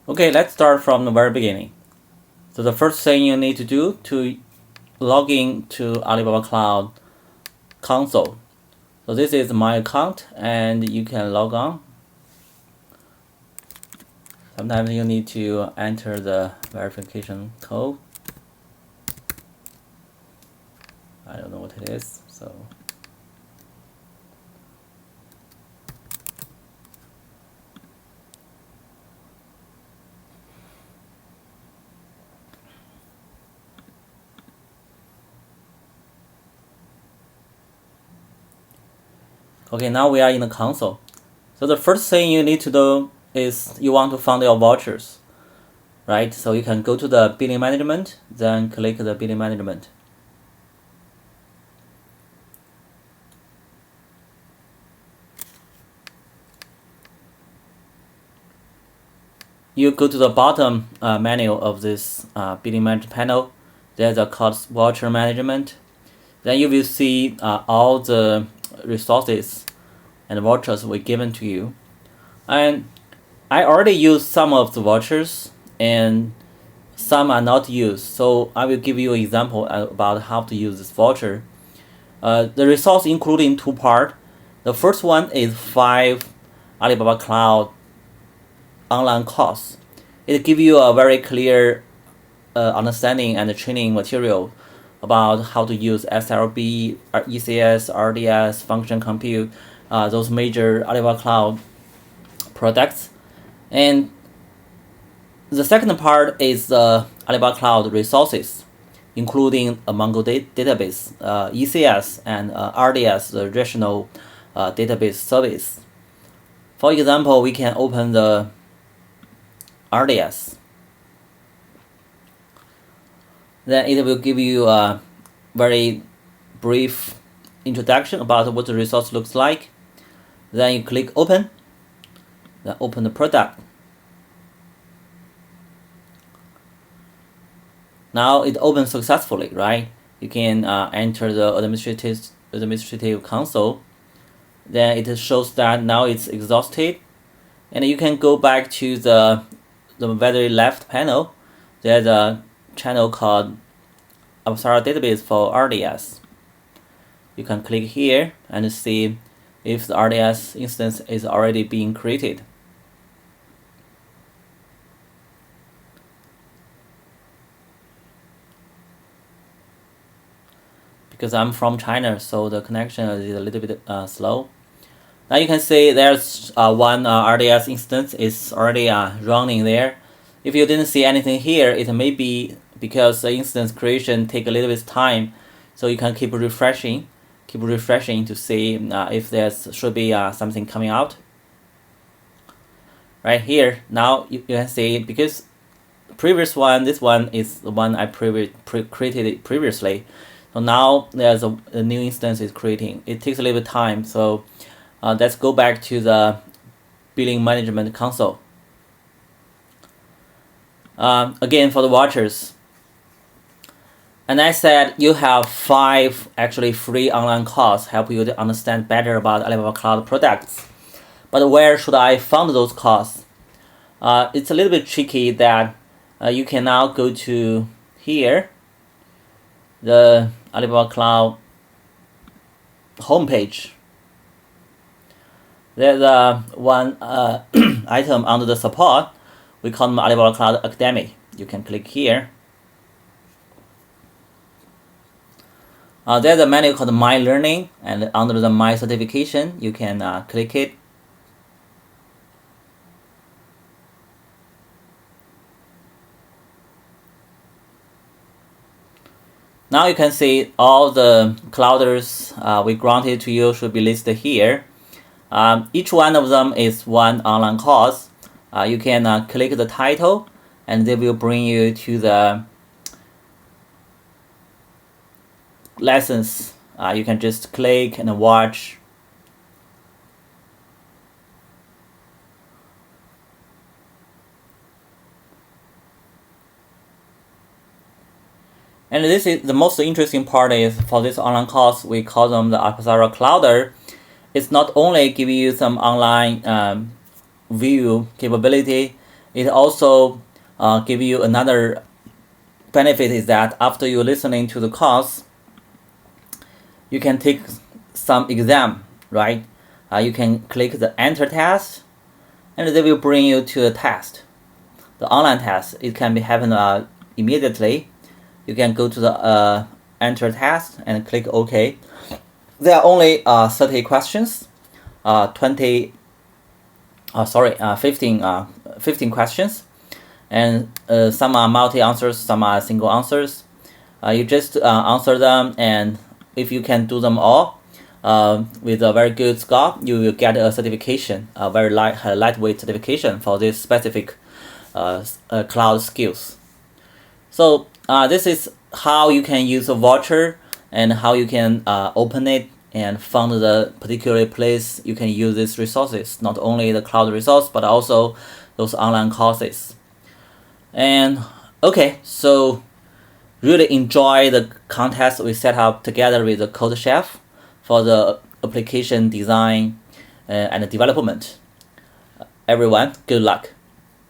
Okay, let's start from the very beginning. So the first thing you need to do to log in to Alibaba Cloud console. So this is my account and you can log on. Sometimes you need to enter the verification code. I don't know what it is, so okay, now we are in the console. So the first thing you need to do is you want to find your vouchers, right? So you can go to the billing management, then click the billing management. You go to the bottom menu of this billing management panel. There's a cost voucher management. Then you will see all the resources and vouchers we given to you. And I already used some of the vouchers and some are not used. So I will give you an example about how to use this voucher. The resource including two parts. The first one is 5 Alibaba Cloud online course. It gives you a very clear understanding and training material about how to use SLB, ECS, RDS, function compute, those major Alibaba Cloud products. And the second part is the Alibaba Cloud resources, including a Mongo database, ECS, and RDS, the regional database service. For example, we can open the RDS. Then it will give you a very brief introduction about what the resource looks like. Then you click open, then open the product. Now it opens successfully, right? You can enter the administrative console. Then it shows that now it's exhausted, and you can go back to the very left panel. There's a channel called Apsara database for RDS. You can click here and see if the RDS instance is already being created. Because I'm from China, so the connection is a little bit slow. Now you can see there's one RDS instance is already running there. If you didn't see anything here, it may be because the instance creation take a little bit of time, so you can keep refreshing to see if there should be something coming out. Right here, now you can see because previous one, this one is the one I created previously. So now there's a new instance is creating. It takes a little bit of time, so let's go back to the billing management console. Again, for the vouchers. And I said you have 5 actually free online courses help you to understand better about Alibaba Cloud products. But where should I find those courses? It's a little bit tricky that you can now go to here, the Alibaba Cloud homepage. There's one item under the support. We call them Alibaba Cloud Academy. You can click here. There's a menu called My Learning, and under the My Certification, you can click it. Now you can see all the clouders we granted to you should be listed here. Each one of them is one online course. You can click the title, and they will bring you to the lessons. You can just click and watch. And this is the most interesting part is for this online course, we call them the Apsara Clouder. It's not only giving you some online view capability, It also give you another benefit is that after you listening to the course, you can take some exam, right? You can click the enter test, and they will bring you to a test. The online test, it can be happen immediately. You can go to the enter test and click OK. There are only 30 questions, 15 questions, and some are multi answers, some are single answers. You just answer them, and if you can do them all with a very good score, you will get a certification, a very lightweight certification for this specific cloud skills. So this is how you can use a voucher and how you can open it and fund the particular place you can use these resources, not only the cloud resource but also those online courses. And okay, so really enjoy the contest we set up together with the Code Chef for the application design and development. Everyone, good luck.